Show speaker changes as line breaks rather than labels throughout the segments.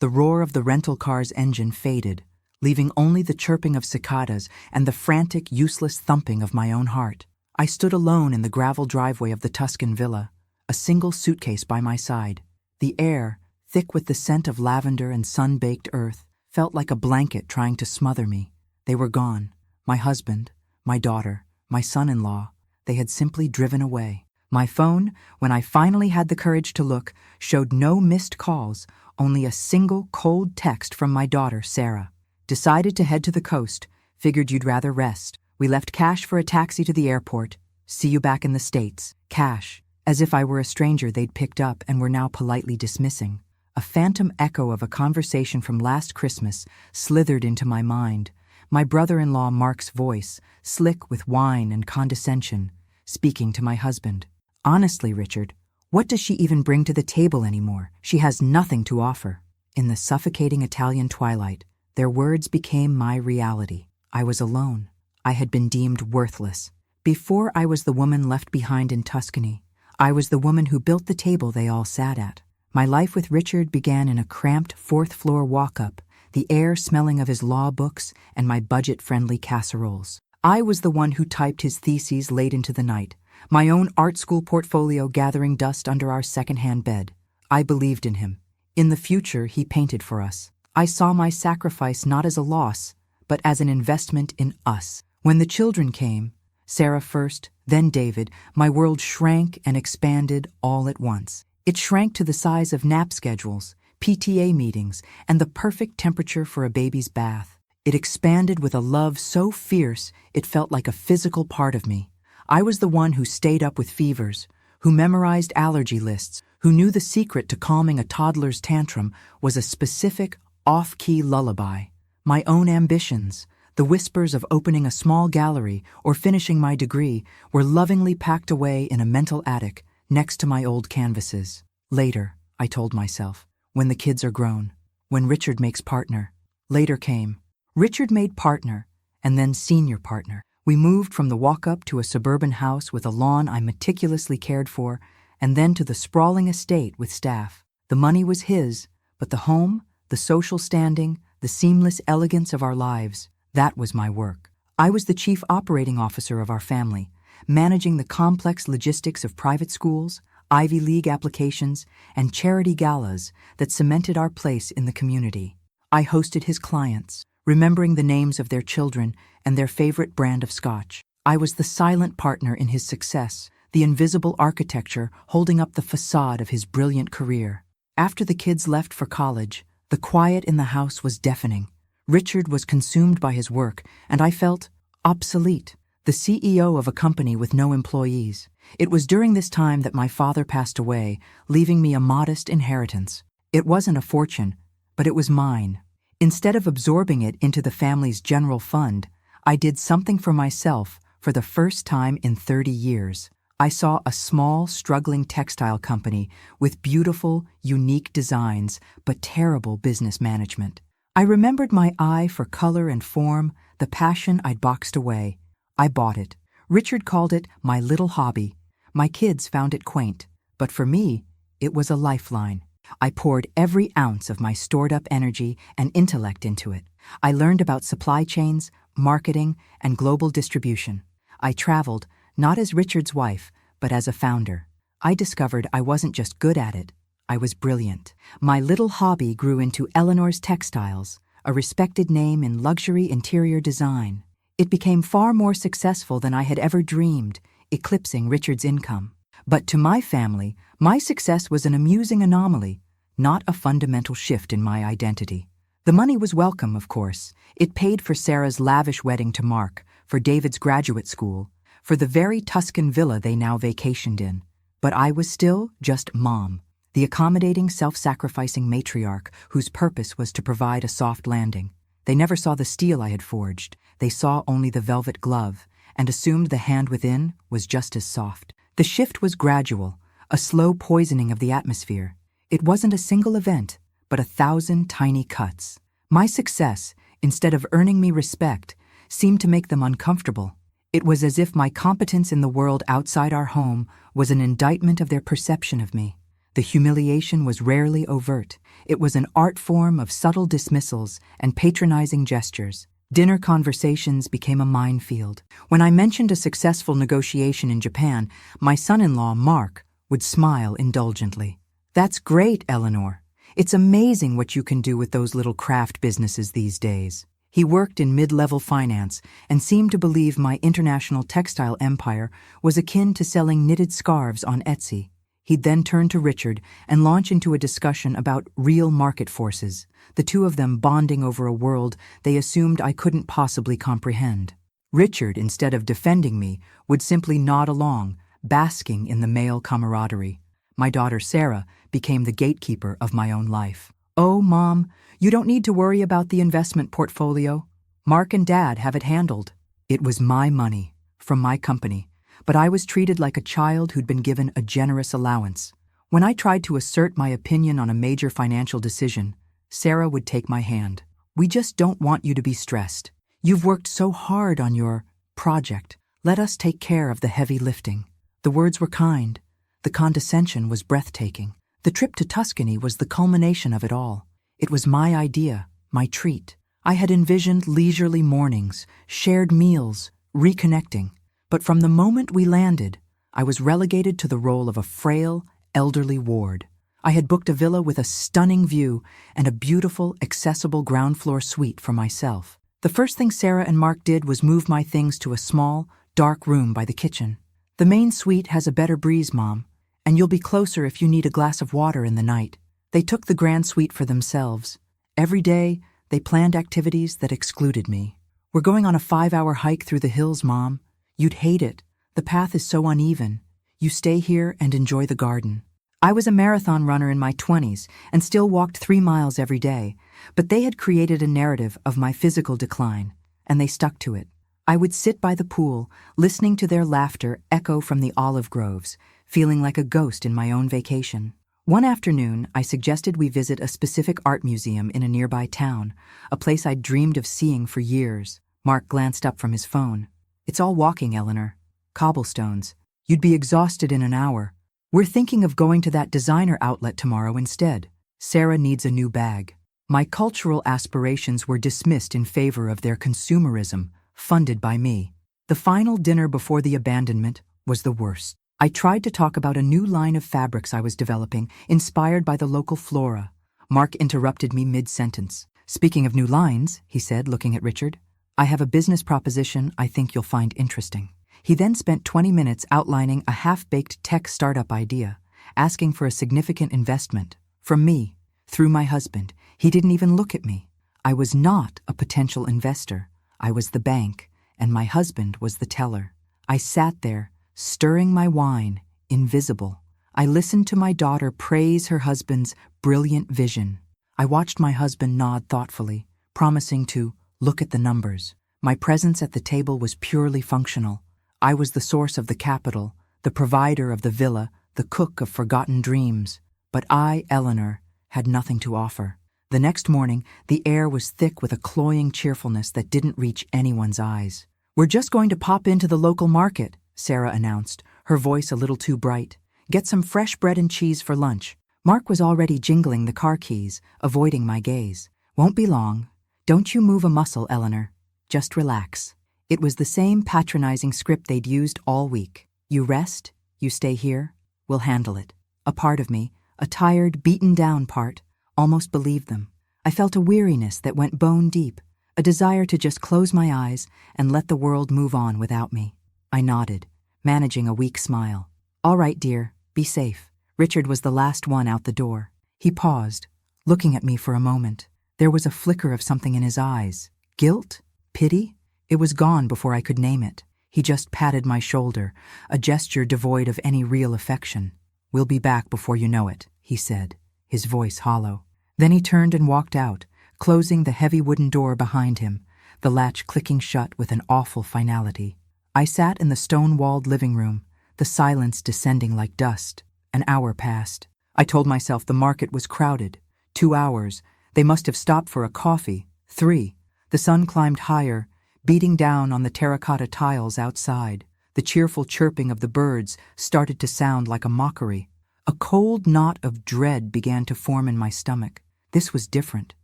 The roar of the rental car's engine faded, leaving only the chirping of cicadas and the frantic, useless thumping of my own heart. I stood alone in the gravel driveway of the Tuscan villa, a single suitcase by my side. The air, thick with the scent of lavender and sun-baked earth, felt like a blanket trying to smother me. They were gone. My husband, my daughter, my son-in-law. They had simply driven away. My phone, when I finally had the courage to look, showed no missed calls, only a single cold text from my daughter, Sarah. Decided to head to the coast. Figured you'd rather rest. We left cash for a taxi to the airport. See you back in the States. Cash. As if I were a stranger they'd picked up and were now politely dismissing. A phantom echo of a conversation from last Christmas slithered into my mind. My brother-in-law Mark's voice, slick with wine and condescension, speaking to my husband. Honestly, Richard, what does she even bring to the table anymore? She has nothing to offer. In the suffocating Italian twilight, their words became my reality. I was alone. I had been deemed worthless. Before I was the woman left behind in Tuscany, I was the woman who built the table they all sat at. My life with Richard began in a cramped fourth-floor walk-up, the air smelling of his law books and my budget-friendly casseroles. I was the one who typed his theses late into the night, my own art school portfolio gathering dust under our second-hand bed. I believed in him. In the future, he painted for us. I saw my sacrifice not as a loss, but as an investment in us. When the children came, Sarah first, then David, my world shrank and expanded all at once. It shrank to the size of nap schedules, PTA meetings, and the perfect temperature for a baby's bath. It expanded with a love so fierce it felt like a physical part of me. I was the one who stayed up with fevers, who memorized allergy lists, who knew the secret to calming a toddler's tantrum was a specific, off-key lullaby. My own ambitions, the whispers of opening a small gallery or finishing my degree, were lovingly packed away in a mental attic next to my old canvases. Later, I told myself, when the kids are grown, when Richard makes partner. Later came. Richard made partner, and then senior partner. We moved from the walk-up to a suburban house with a lawn I meticulously cared for, and then to the sprawling estate with staff. The money was his, but the home, the social standing, the seamless elegance of our lives, that was my work. I was the chief operating officer of our family, managing the complex logistics of private schools, Ivy League applications, and charity galas that cemented our place in the community. I hosted his clients, remembering the names of their children and their favorite brand of scotch. I was the silent partner in his success, the invisible architecture holding up the facade of his brilliant career. After the kids left for college, the quiet in the house was deafening. Richard was consumed by his work, and I felt obsolete, the CEO of a company with no employees. It was during this time that my father passed away, leaving me a modest inheritance. It wasn't a fortune, but it was mine. Instead of absorbing it into the family's general fund, I did something for myself for the first time in 30 years. I saw a small, struggling textile company with beautiful, unique designs, but terrible business management. I remembered my eye for color and form, the passion I'd boxed away. I bought it. Richard called it my little hobby. My kids found it quaint, but for me, it was a lifeline. I poured every ounce of my stored-up energy and intellect into it. I learned about supply chains, marketing, and global distribution. I traveled, not as Richard's wife, but as a founder. I discovered I wasn't just good at it, I was brilliant. My little hobby grew into Eleanor's Textiles, a respected name in luxury interior design. It became far more successful than I had ever dreamed, eclipsing Richard's income. But to my family, my success was an amusing anomaly, not a fundamental shift in my identity. The money was welcome, of course. It paid for Sarah's lavish wedding to Mark, for David's graduate school, for the very Tuscan villa they now vacationed in. But I was still just Mom, the accommodating, self-sacrificing matriarch whose purpose was to provide a soft landing. They never saw the steel I had forged. They saw only the velvet glove, and assumed the hand within was just as soft. The shift was gradual, a slow poisoning of the atmosphere. It wasn't a single event, but 1,000 tiny cuts. My success, instead of earning me respect, seemed to make them uncomfortable. It was as if my competence in the world outside our home was an indictment of their perception of me. The humiliation was rarely overt. It was an art form of subtle dismissals and patronizing gestures. Dinner conversations became a minefield. When I mentioned a successful negotiation in Japan, my son-in-law, Mark, would smile indulgently. "That's great, Eleanor. It's amazing what you can do with those little craft businesses these days." He worked in mid-level finance and seemed to believe my international textile empire was akin to selling knitted scarves on Etsy. He'd then turn to Richard and launch into a discussion about real market forces, the two of them bonding over a world they assumed I couldn't possibly comprehend. Richard, instead of defending me, would simply nod along, basking in the male camaraderie. My daughter Sarah became the gatekeeper of my own life. "Oh, Mom, you don't need to worry about the investment portfolio. Mark and Dad have it handled." It was my money, from my company, but I was treated like a child who'd been given a generous allowance. When I tried to assert my opinion on a major financial decision, Sarah would take my hand. "We just don't want you to be stressed. You've worked so hard on your project. Let us take care of the heavy lifting." The words were kind. The condescension was breathtaking. The trip to Tuscany was the culmination of it all. It was my idea, my treat. I had envisioned leisurely mornings, shared meals, reconnecting. But from the moment we landed, I was relegated to the role of a frail, elderly ward. I had booked a villa with a stunning view and a beautiful, accessible ground-floor suite for myself. The first thing Sarah and Mark did was move my things to a small, dark room by the kitchen. "The main suite has a better breeze, Mom, and you'll be closer if you need a glass of water in the night." They took the grand suite for themselves. Every day, they planned activities that excluded me. "We're going on a 5-hour hike through the hills, Mom. You'd hate it. The path is so uneven. You stay here and enjoy the garden." I was a marathon runner in my 20s and still walked 3 miles every day, but they had created a narrative of my physical decline, and they stuck to it. I would sit by the pool, listening to their laughter echo from the olive groves, feeling like a ghost in my own vacation. One afternoon, I suggested we visit a specific art museum in a nearby town, a place I'd dreamed of seeing for years. Mark glanced up from his phone. "It's all walking, Eleanor. Cobblestones. You'd be exhausted in an hour. We're thinking of going to that designer outlet tomorrow instead. Sarah needs a new bag." My cultural aspirations were dismissed in favor of their consumerism, funded by me. The final dinner before the abandonment was the worst. I tried to talk about a new line of fabrics I was developing, inspired by the local flora. Mark interrupted me mid-sentence. "Speaking of new lines," he said, looking at Richard, "I have a business proposition I think you'll find interesting." He then spent 20 minutes outlining a half-baked tech startup idea, asking for a significant investment. From me, through my husband. He didn't even look at me. I was not a potential investor. I was the bank, and my husband was the teller. I sat there, stirring my wine, invisible. I listened to my daughter praise her husband's brilliant vision. I watched my husband nod thoughtfully, promising to look at the numbers. My presence at the table was purely functional. I was the source of the capital, the provider of the villa, the cook of forgotten dreams. But I, Eleanor, had nothing to offer. The next morning, the air was thick with a cloying cheerfulness that didn't reach anyone's eyes. "We're just going to pop into the local market," Sarah announced, her voice a little too bright. "Get some fresh bread and cheese for lunch." Mark was already jingling the car keys, avoiding my gaze. "Won't be long. Don't you move a muscle, Eleanor. Just relax." It was the same patronizing script they'd used all week. "You rest, you stay here, we'll handle it." A part of me, a tired, beaten-down part, almost believed them. I felt a weariness that went bone deep, a desire to just close my eyes and let the world move on without me. I nodded, managing a weak smile. "All right, dear, be safe." Richard was the last one out the door. He paused, looking at me for a moment. There was a flicker of something in his eyes. Guilt? Pity? It was gone before I could name it. He just patted my shoulder, a gesture devoid of any real affection. "We'll be back before you know it," he said, his voice hollow. Then he turned and walked out, closing the heavy wooden door behind him, the latch clicking shut with an awful finality. I sat in the stone-walled living room, the silence descending like dust. An hour passed. I told myself the market was crowded. 2 hours. They must have stopped for a coffee. 3. The sun climbed higher, beating down on the terracotta tiles outside. The cheerful chirping of the birds started to sound like a mockery. A cold knot of dread began to form in my stomach. This was different.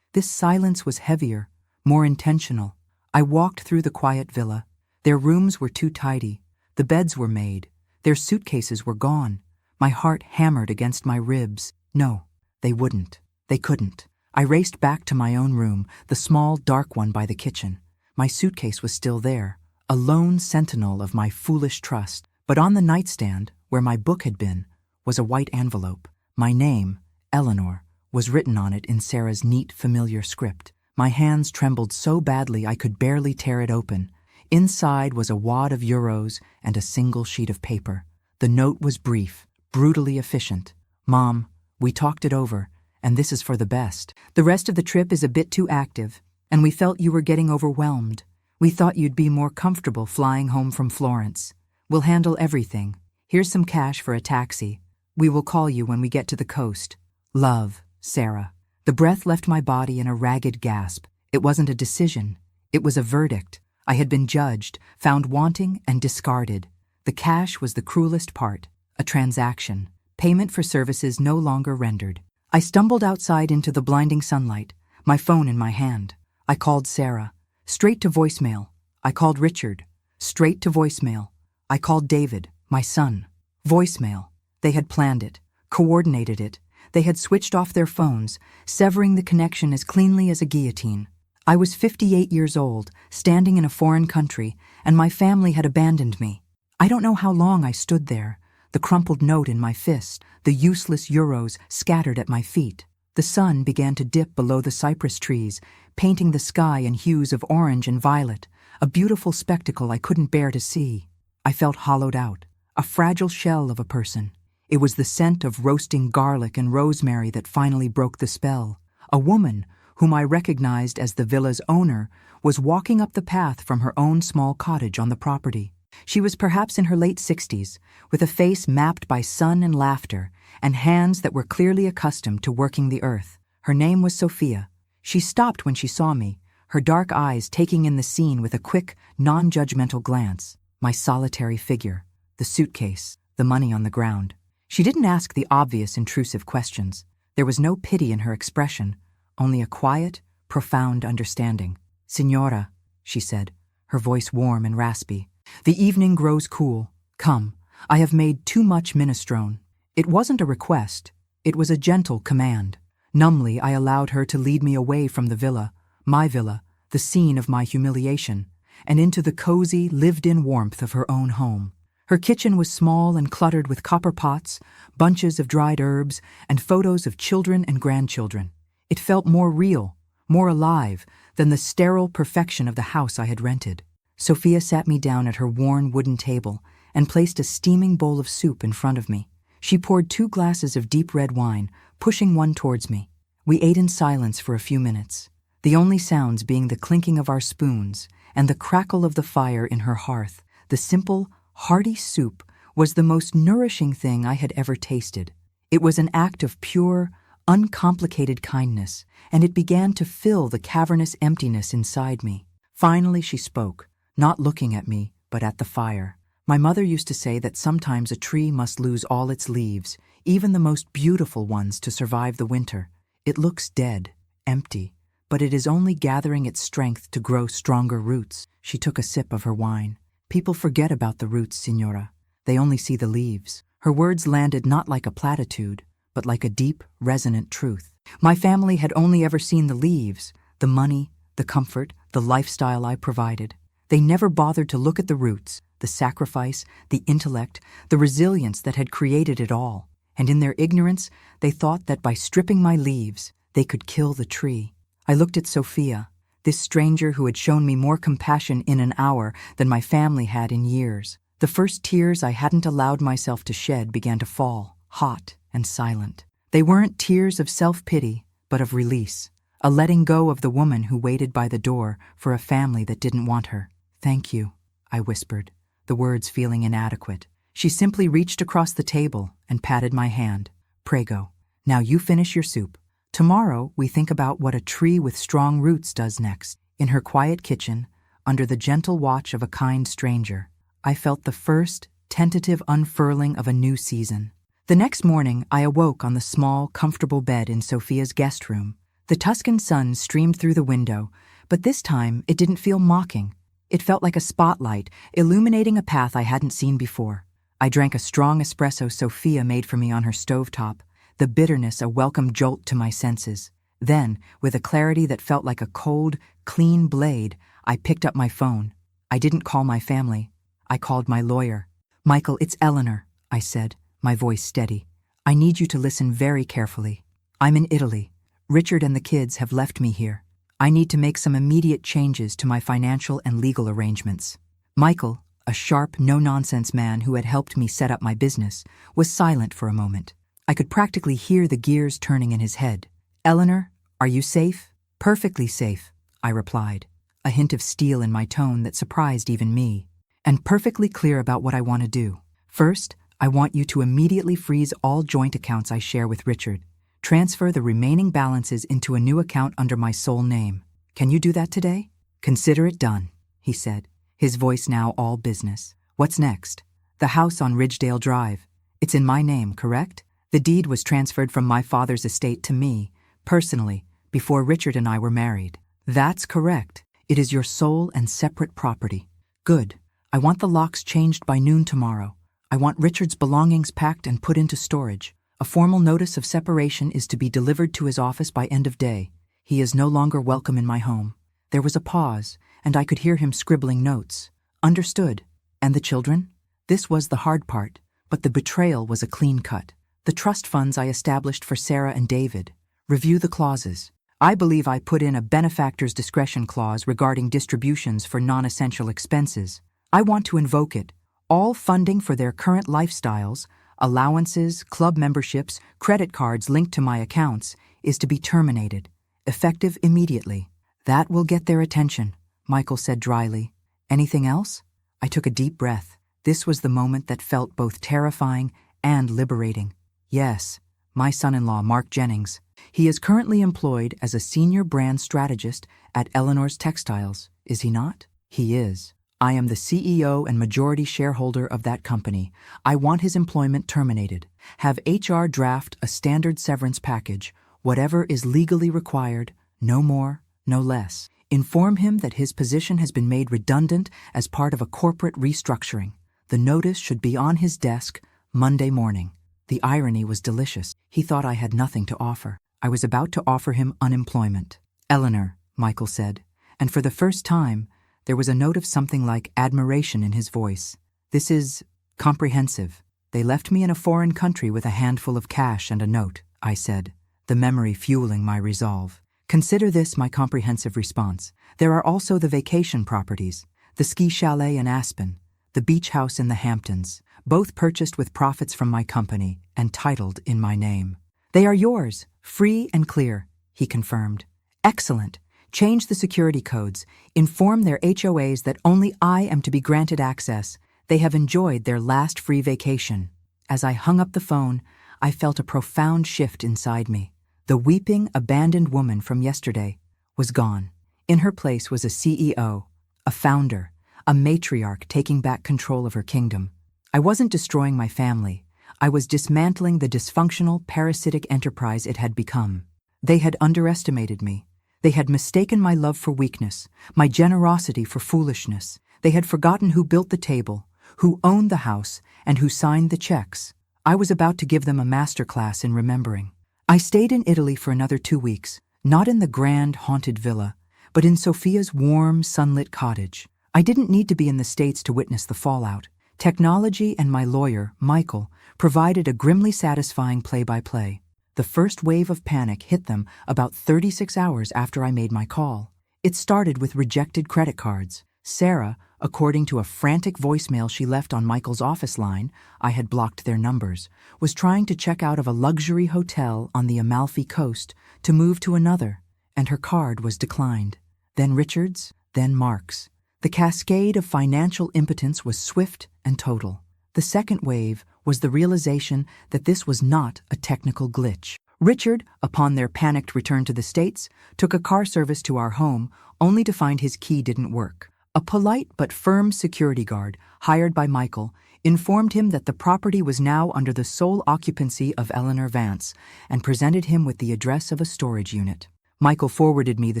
This silence was heavier, more intentional. I walked through the quiet villa. Their rooms were too tidy. The beds were made. Their suitcases were gone. My heart hammered against my ribs. No, they wouldn't. They couldn't. I raced back to my own room, the small, dark one by the kitchen. My suitcase was still there, a lone sentinel of my foolish trust. But on the nightstand, where my book had been, was a white envelope. My name, Eleanor, was written on it in Sarah's neat, familiar script. My hands trembled so badly I could barely tear it open. Inside was a wad of euros and a single sheet of paper. The note was brief, brutally efficient. Mom, we talked it over, and this is for the best. The rest of the trip is a bit too active, and we felt you were getting overwhelmed. We thought you'd be more comfortable flying home from Florence. We'll handle everything. Here's some cash for a taxi. We will call you when we get to the coast. Love, Sarah. The breath left my body in a ragged gasp. It wasn't a decision. It was a verdict. I had been judged, found wanting, and discarded. The cash was the cruelest part. A transaction. Payment for services no longer rendered. I stumbled outside into the blinding sunlight, my phone in my hand. I called Sarah. Straight to voicemail. I called Richard. Straight to voicemail. I called David, my son. Voicemail. They had planned it, coordinated it. They had switched off their phones, severing the connection as cleanly as a guillotine. I was 58 years old, standing in a foreign country, and my family had abandoned me. I don't know how long I stood there, the crumpled note in my fist, the useless euros scattered at my feet. The sun began to dip below the cypress trees, painting the sky in hues of orange and violet, a beautiful spectacle I couldn't bear to see. I felt hollowed out, a fragile shell of a person. It was the scent of roasting garlic and rosemary that finally broke the spell. A woman, whom I recognized as the villa's owner, was walking up the path from her own small cottage on the property. She was perhaps in her late 60s, with a face mapped by sun and laughter, and hands that were clearly accustomed to working the earth. Her name was Sophia. She stopped when she saw me, her dark eyes taking in the scene with a quick, non-judgmental glance. My solitary figure, the suitcase, the money on the ground. She didn't ask the obvious, intrusive questions. There was no pity in her expression, only a quiet, profound understanding. "Signora," she said, her voice warm and raspy, "the evening grows cool. Come, I have made too much minestrone." It wasn't a request. It was a gentle command. Numbly, I allowed her to lead me away from the villa, the scene of my humiliation, and into the cozy, lived-in warmth of her own home. Her kitchen was small and cluttered with copper pots, bunches of dried herbs, and photos of children and grandchildren. It felt more real, more alive, than the sterile perfection of the house I had rented. Sophia sat me down at her worn wooden table and placed a steaming bowl of soup in front of me. She poured 2 glasses of deep red wine, pushing one towards me. We ate in silence for a few minutes, the only sounds being the clinking of our spoons and the crackle of the fire in her hearth. The simple, hearty soup was the most nourishing thing I had ever tasted. It was an act of pure, uncomplicated kindness, and it began to fill the cavernous emptiness inside me. Finally she spoke, not looking at me, but at the fire. My mother used to say that sometimes a tree must lose all its leaves, even the most beautiful ones, to survive the winter. It looks dead, empty, but it is only gathering its strength to grow stronger roots. She took a sip of her wine. People forget about the roots, Signora. They only see the leaves. Her words landed not like a platitude, but like a deep, resonant truth. My family had only ever seen the leaves, the money, the comfort, the lifestyle I provided. They never bothered to look at the roots, the sacrifice, the intellect, the resilience that had created it all. And in their ignorance, they thought that by stripping my leaves, they could kill the tree. I looked at Sophia, this stranger who had shown me more compassion in an hour than my family had in years. The first tears I hadn't allowed myself to shed began to fall, hot and silent. They weren't tears of self-pity, but of release, a letting go of the woman who waited by the door for a family that didn't want her. "Thank you," I whispered, the words feeling inadequate. She simply reached across the table and patted my hand. "Prego. Now you finish your soup. Tomorrow we think about what a tree with strong roots does next." In her quiet kitchen, under the gentle watch of a kind stranger, I felt the first, tentative unfurling of a new season. The next morning, I awoke on the small, comfortable bed in Sophia's guest room. The Tuscan sun streamed through the window, but this time it didn't feel mocking. It felt like a spotlight, illuminating a path I hadn't seen before. I drank a strong espresso Sophia made for me on her stovetop, the bitterness a welcome jolt to my senses. Then, with a clarity that felt like a cold, clean blade, I picked up my phone. I didn't call my family. I called my lawyer. "Michael, it's Eleanor," I said, my voice steady. "I need you to listen very carefully. I'm in Italy. Richard and the kids have left me here. I need to make some immediate changes to my financial and legal arrangements." Michael, a sharp, no-nonsense man who had helped me set up my business, was silent for a moment. I could practically hear the gears turning in his head. "Eleanor, are you safe?" "Perfectly safe," I replied, a hint of steel in my tone that surprised even me. "And perfectly clear about what I want to do. First, I want you to immediately freeze all joint accounts I share with Richard. Transfer the remaining balances into a new account under my sole name. Can you do that today?" "Consider it done," he said, his voice now all business. "What's next?" "The house on Ridgedale Drive. It's in my name, correct? The deed was transferred from my father's estate to me, personally, before Richard and I were married." "That's correct. It is your sole and separate property." "Good. I want the locks changed by noon tomorrow. I want Richard's belongings packed and put into storage. A formal notice of separation is to be delivered to his office by end of day. He is no longer welcome in my home." There was a pause, and I could hear him scribbling notes. "Understood. And the children?" This was the hard part, but the betrayal was a clean cut. "The trust funds I established for Sarah and David. Review the clauses. I believe I put in a benefactor's discretion clause regarding distributions for non-essential expenses. I want to invoke it. All funding for their current lifestyles, allowances, club memberships, credit cards linked to my accounts, is to be terminated, effective immediately." "That will get their attention," Michael said dryly. "Anything else?" I took a deep breath. This was the moment that felt both terrifying and liberating. "Yes, my son-in-law, Mark Jennings. He is currently employed as a senior brand strategist at Eleanor's Textiles, is he not?" "He is. I am the CEO and majority shareholder of that company. I want his employment terminated. Have HR draft a standard severance package, whatever is legally required, no more, no less. Inform him that his position has been made redundant as part of a corporate restructuring. The notice should be on his desk Monday morning." The irony was delicious. He thought I had nothing to offer. I was about to offer him unemployment. "Eleanor," Michael said, and for the first time, there was a note of something like admiration in his voice. "This is comprehensive. They left me in a foreign country with a handful of cash and a note," I said, the memory fueling my resolve. "Consider this my comprehensive response. There are also the vacation properties, the ski chalet in Aspen, the beach house in the Hamptons, both purchased with profits from my company and titled in my name." "They are yours, free and clear," he confirmed. "Excellent. Change the security codes. Inform their HOAs that only I am to be granted access. They have enjoyed their last free vacation." As I hung up the phone, I felt a profound shift inside me. The weeping, abandoned woman from yesterday was gone. In her place was a CEO, a founder, a matriarch taking back control of her kingdom. I wasn't destroying my family. I was dismantling the dysfunctional, parasitic enterprise it had become. They had underestimated me. They had mistaken my love for weakness, my generosity for foolishness. They had forgotten who built the table, who owned the house, and who signed the checks. I was about to give them a masterclass in remembering. I stayed in Italy for another 2 weeks, not in the grand, haunted villa, but in Sophia's warm, sunlit cottage. I didn't need to be in the States to witness the fallout. Technology and my lawyer, Michael, provided a grimly satisfying play-by-play. The first wave of panic hit them about 36 hours after I made my call. It started with rejected credit cards. Sarah, according to a frantic voicemail she left on Michael's office line, I had blocked their numbers, was trying to check out of a luxury hotel on the Amalfi Coast to move to another, and her card was declined. Then Richard's, then Mark's. The cascade of financial impotence was swift and total. The second wave was the realization that this was not a technical glitch. Richard, upon their panicked return to the States, took a car service to our home, only to find his key didn't work. A polite but firm security guard, hired by Michael, informed him that the property was now under the sole occupancy of Eleanor Vance, and presented him with the address of a storage unit. Michael forwarded me the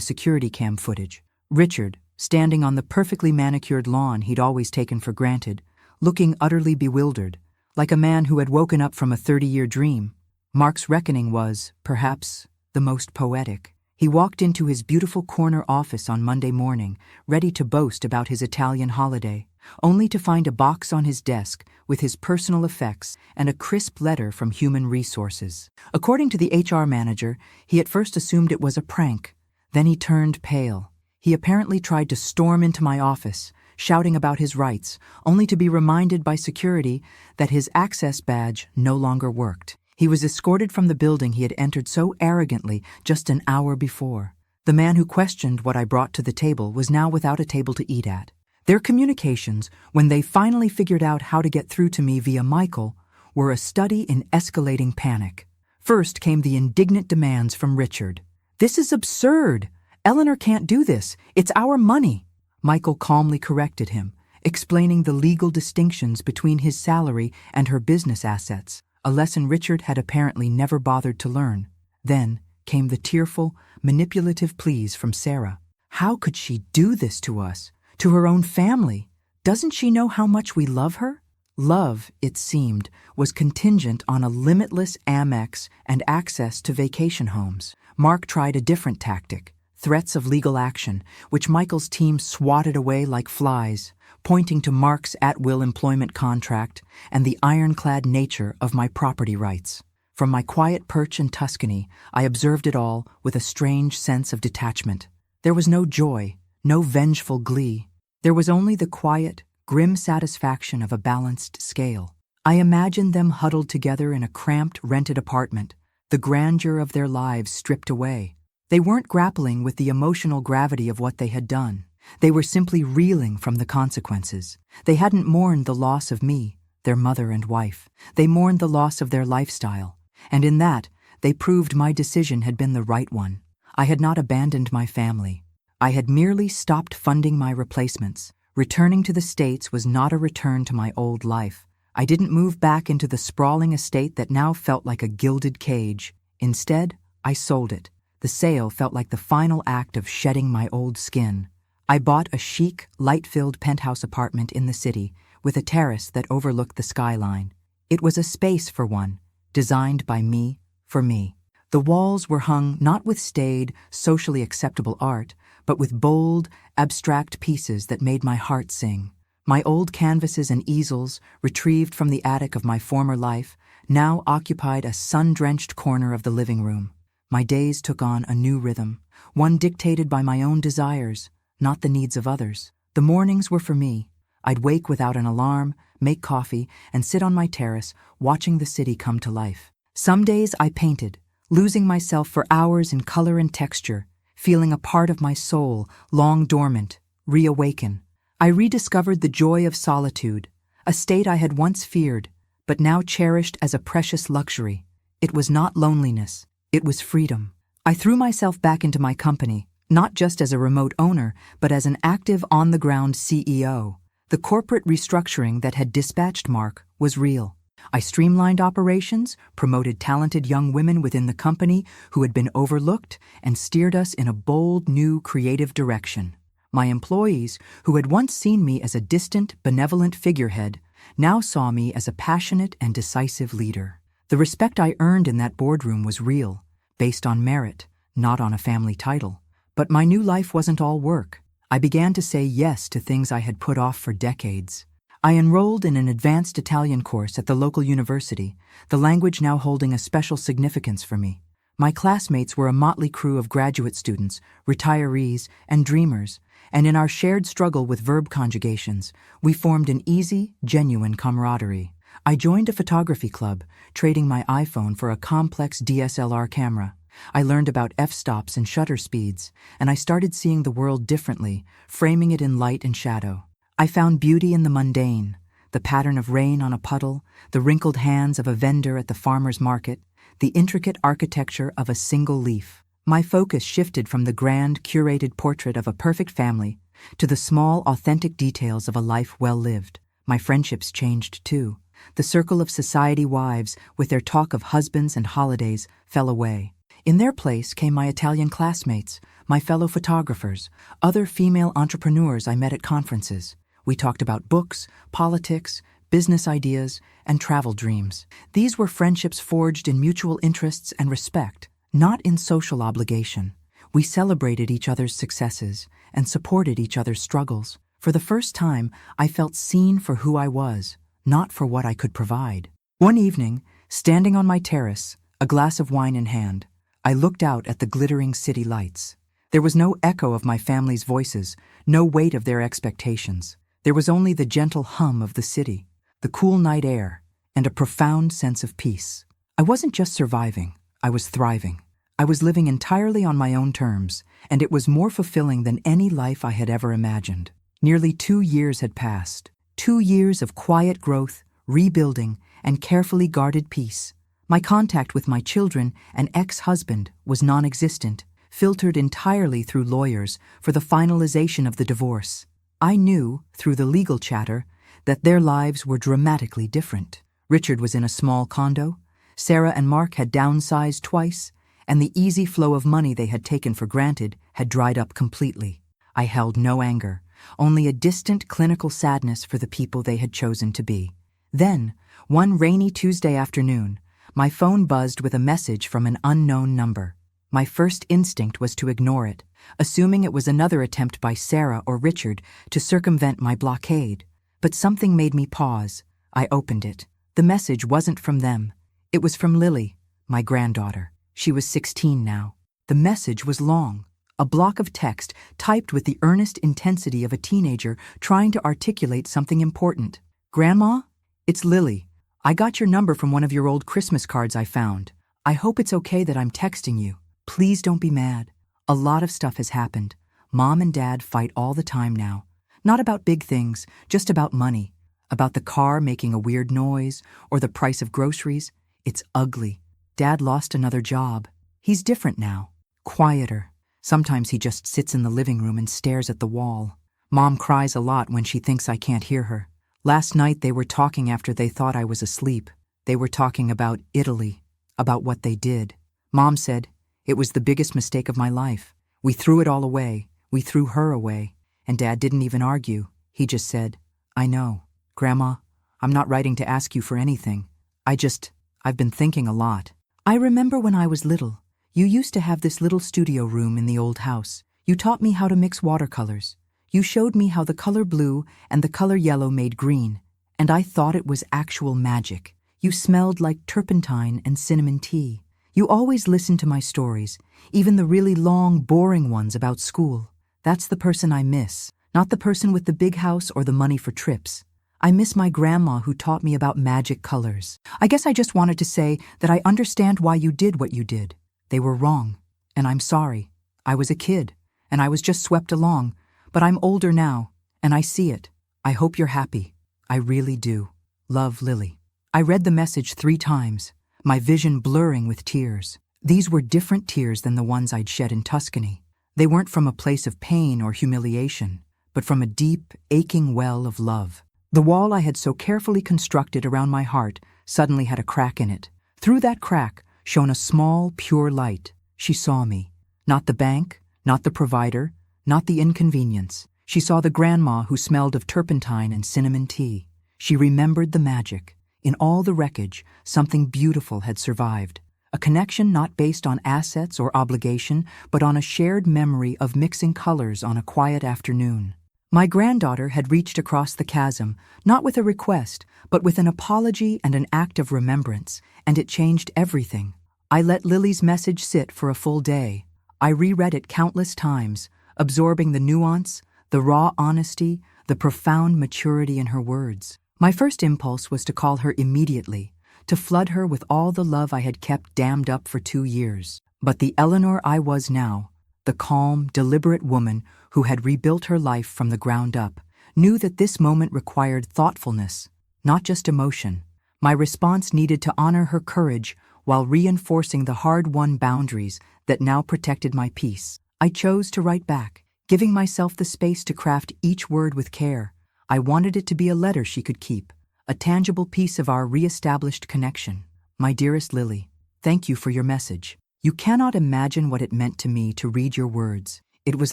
security cam footage. Richard, standing on the perfectly manicured lawn he'd always taken for granted, looking utterly bewildered, like a man who had woken up from a 30-year dream. Mark's reckoning was, perhaps, the most poetic. He walked into his beautiful corner office on Monday morning, ready to boast about his Italian holiday, only to find a box on his desk with his personal effects and a crisp letter from Human Resources. According to the HR manager, he at first assumed it was a prank. Then he turned pale. He apparently tried to storm into my office, shouting about his rights, only to be reminded by security that his access badge no longer worked. He was escorted from the building he had entered so arrogantly just an hour before. The man who questioned what I brought to the table was now without a table to eat at. Their communications, when they finally figured out how to get through to me via Michael, were a study in escalating panic. First came the indignant demands from Richard. "This is absurd! Eleanor can't do this. It's our money." Michael calmly corrected him, explaining the legal distinctions between his salary and her business assets, a lesson Richard had apparently never bothered to learn. Then came the tearful, manipulative pleas from Sarah. How could she do this to us, to her own family? Doesn't she know how much we love her? Love, it seemed, was contingent on a limitless Amex and access to vacation homes. Mark tried a different tactic. Threats of legal action, which Michael's team swatted away like flies, pointing to Mark's at-will employment contract and the ironclad nature of my property rights. From my quiet perch in Tuscany, I observed it all with a strange sense of detachment. There was no joy, no vengeful glee. There was only the quiet, grim satisfaction of a balanced scale. I imagined them huddled together in a cramped, rented apartment, the grandeur of their lives stripped away. They weren't grappling with the emotional gravity of what they had done. They were simply reeling from the consequences. They hadn't mourned the loss of me, their mother and wife. They mourned the loss of their lifestyle. And in that, they proved my decision had been the right one. I had not abandoned my family. I had merely stopped funding my replacements. Returning to the States was not a return to my old life. I didn't move back into the sprawling estate that now felt like a gilded cage. Instead, I sold it. The sale felt like the final act of shedding my old skin. I bought a chic, light-filled penthouse apartment in the city with a terrace that overlooked the skyline. It was a space for one, designed by me for me. The walls were hung not with staid, socially acceptable art, but with bold, abstract pieces that made my heart sing. My old canvases and easels, retrieved from the attic of my former life, now occupied a sun-drenched corner of the living room. My days took on a new rhythm, one dictated by my own desires, not the needs of others. The mornings were for me. I'd wake without an alarm, make coffee, and sit on my terrace, watching the city come to life. Some days I painted, losing myself for hours in color and texture, feeling a part of my soul, long dormant, reawaken. I rediscovered the joy of solitude, a state I had once feared, but now cherished as a precious luxury. It was not loneliness. It was freedom. I threw myself back into my company, not just as a remote owner, but as an active on-the-ground CEO. The corporate restructuring that had dispatched Mark was real. I streamlined operations, promoted talented young women within the company who had been overlooked, and steered us in a bold, new, creative direction. My employees, who had once seen me as a distant, benevolent figurehead, now saw me as a passionate and decisive leader. The respect I earned in that boardroom was real, based on merit, not on a family title. But my new life wasn't all work. I began to say yes to things I had put off for decades. I enrolled in an advanced Italian course at the local university, the language now holding a special significance for me. My classmates were a motley crew of graduate students, retirees, and dreamers, and in our shared struggle with verb conjugations, we formed an easy, genuine camaraderie. I joined a photography club, trading my iPhone for a complex DSLR camera. I learned about f-stops and shutter speeds, and I started seeing the world differently, framing it in light and shadow. I found beauty in the mundane, the pattern of rain on a puddle, the wrinkled hands of a vendor at the farmer's market, the intricate architecture of a single leaf. My focus shifted from the grand, curated portrait of a perfect family to the small, authentic details of a life well lived. My friendships changed too. The circle of society wives, with their talk of husbands and holidays, fell away. In their place came my Italian classmates, my fellow photographers, other female entrepreneurs I met at conferences. We talked about books, politics, business ideas, and travel dreams. These were friendships forged in mutual interests and respect, not in social obligation. We celebrated each other's successes and supported each other's struggles. For the first time, I felt seen for who I was, not for what I could provide. One evening, standing on my terrace, a glass of wine in hand, I looked out at the glittering city lights. There was no echo of my family's voices, no weight of their expectations. There was only the gentle hum of the city, the cool night air, and a profound sense of peace. I wasn't just surviving, I was thriving. I was living entirely on my own terms, and it was more fulfilling than any life I had ever imagined. Nearly 2 years had passed. 2 years of quiet growth, rebuilding, and carefully guarded peace. My contact with my children and ex-husband was non-existent, filtered entirely through lawyers for the finalization of the divorce. I knew, through the legal chatter, that their lives were dramatically different. Richard was in a small condo, Sarah and Mark had downsized twice, and the easy flow of money they had taken for granted had dried up completely. I held no anger, only a distant clinical sadness for the people they had chosen to be. Then, one rainy Tuesday afternoon, my phone buzzed with a message from an unknown number. My first instinct was to ignore it, assuming it was another attempt by Sarah or Richard to circumvent my blockade. But something made me pause. I opened it. The message wasn't from them. It was from Lily, my granddaughter. She was 16 now. The message was long, a block of text typed with the earnest intensity of a teenager trying to articulate something important. "Grandma, it's Lily. I got your number from one of your old Christmas cards I found. I hope it's okay that I'm texting you. Please don't be mad. A lot of stuff has happened. Mom and Dad fight all the time now. Not about big things, just about money. About the car making a weird noise, or the price of groceries. It's ugly. Dad lost another job. He's different now. Quieter. Sometimes he just sits in the living room and stares at the wall. Mom cries a lot when she thinks I can't hear her. Last night they were talking after they thought I was asleep. They were talking about Italy, about what they did. Mom said, it was the biggest mistake of my life. We threw it all away. We threw her away. And Dad didn't even argue. He just said, I know. Grandma, I'm not writing to ask you for anything. I've been thinking a lot. I remember when I was little, you used to have this little studio room in the old house. You taught me how to mix watercolors. You showed me how the color blue and the color yellow made green, and I thought it was actual magic. You smelled like turpentine and cinnamon tea. You always listened to my stories, even the really long, boring ones about school. That's the person I miss, not the person with the big house or the money for trips. I miss my grandma who taught me about magic colors. I guess I just wanted to say that I understand why you did what you did. They were wrong, and I'm sorry. I was a kid, and I was just swept along, but I'm older now, and I see it. I hope you're happy. I really do. Love, Lily. I read the message 3 times, my vision blurring with tears. These were different tears than the ones I'd shed in Tuscany. They weren't from a place of pain or humiliation, but from a deep, aching well of love. The wall I had so carefully constructed around my heart suddenly had a crack in it. Through that crack shone a small, pure light. She saw me. Not the bank, not the provider, not the inconvenience. She saw the grandma who smelled of turpentine and cinnamon tea. She remembered the magic. In all the wreckage, something beautiful had survived. A connection not based on assets or obligation, but on a shared memory of mixing colors on a quiet afternoon. My granddaughter had reached across the chasm, not with a request, but with an apology and an act of remembrance, and it changed everything. I let Lily's message sit for a full day. I reread it countless times, absorbing the nuance, the raw honesty, the profound maturity in her words. My first impulse was to call her immediately, to flood her with all the love I had kept dammed up for 2 years. But the Eleanor I was now, the calm, deliberate woman who had rebuilt her life from the ground up, knew that this moment required thoughtfulness, not just emotion. My response needed to honor her courage while reinforcing the hard-won boundaries that now protected my peace. I chose to write back, giving myself the space to craft each word with care. I wanted it to be a letter she could keep, a tangible piece of our re-established connection. My dearest Lily, thank you for your message. You cannot imagine what it meant to me to read your words. It was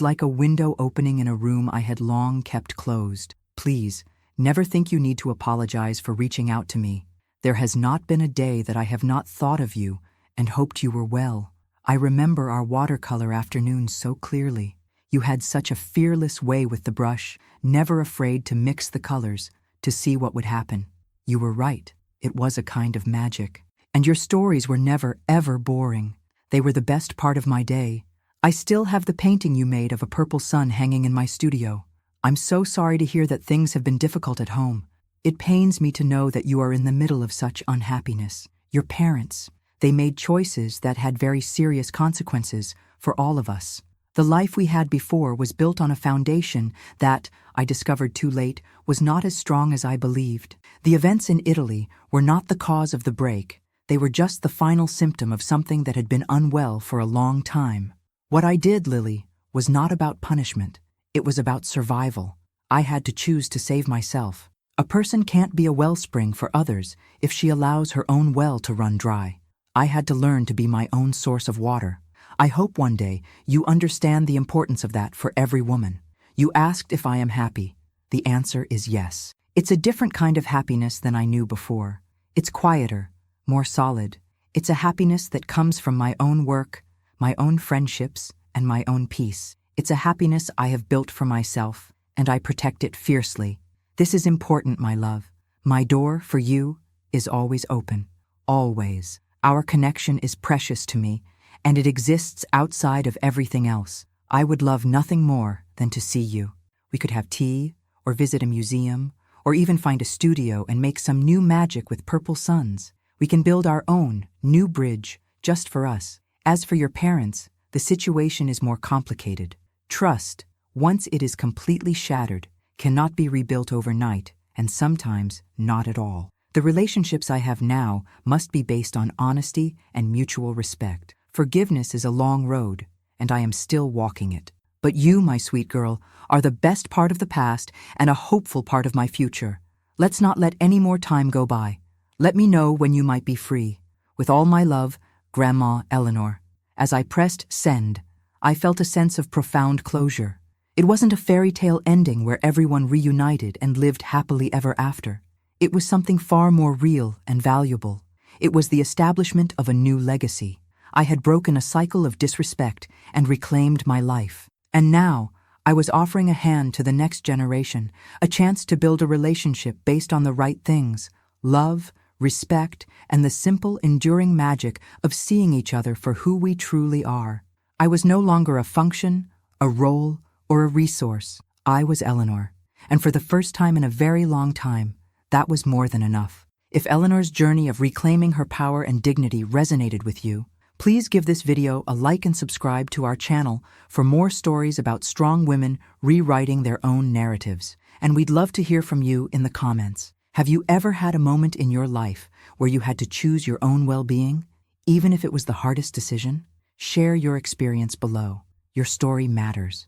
like a window opening in a room I had long kept closed. Please, never think you need to apologize for reaching out to me. There has not been a day that I have not thought of you and hoped you were well. I remember our watercolor afternoons so clearly. You had such a fearless way with the brush, never afraid to mix the colors, to see what would happen. You were right, it was a kind of magic. And your stories were never, ever boring. They were the best part of my day. I still have the painting you made of a purple sun hanging in my studio. I'm so sorry to hear that things have been difficult at home. It pains me to know that you are in the middle of such unhappiness. Your parents, they made choices that had very serious consequences for all of us. The life we had before was built on a foundation that, I discovered too late, was not as strong as I believed. The events in Italy were not the cause of the break. They were just the final symptom of something that had been unwell for a long time. What I did, Lily, was not about punishment. It was about survival. I had to choose to save myself. A person can't be a wellspring for others if she allows her own well to run dry. I had to learn to be my own source of water. I hope one day you understand the importance of that for every woman. You asked if I am happy. The answer is yes. It's a different kind of happiness than I knew before. It's quieter, more solid. It's a happiness that comes from my own work, my own friendships, and my own peace. It's a happiness I have built for myself, and I protect it fiercely. This is important, my love. My door for you is always open. Always. Our connection is precious to me, and it exists outside of everything else. I would love nothing more than to see you. We could have tea, or visit a museum, or even find a studio and make some new magic with purple suns. We can build our own new bridge just for us. As for your parents, the situation is more complicated. Trust, once it is completely shattered, cannot be rebuilt overnight, and sometimes not at all. The relationships I have now must be based on honesty and mutual respect. Forgiveness is a long road, and I am still walking it. But you, my sweet girl, are the best part of the past and a hopeful part of my future. Let's not let any more time go by. Let me know when you might be free. With all my love, Grandma Eleanor. As I pressed send, I felt a sense of profound closure. It wasn't a fairy tale ending where everyone reunited and lived happily ever after. It was something far more real and valuable. It was the establishment of a new legacy. I had broken a cycle of disrespect and reclaimed my life. And now, I was offering a hand to the next generation, a chance to build a relationship based on the right things: love, respect, and the simple, enduring magic of seeing each other for who we truly are. I was no longer a function, a role, or a resource. I was Eleanor. And for the first time in a very long time, that was more than enough. If Eleanor's journey of reclaiming her power and dignity resonated with you, please give this video a like and subscribe to our channel for more stories about strong women rewriting their own narratives. And we'd love to hear from you in the comments. Have you ever had a moment in your life where you had to choose your own well-being, even if it was the hardest decision? Share your experience below. Your story matters.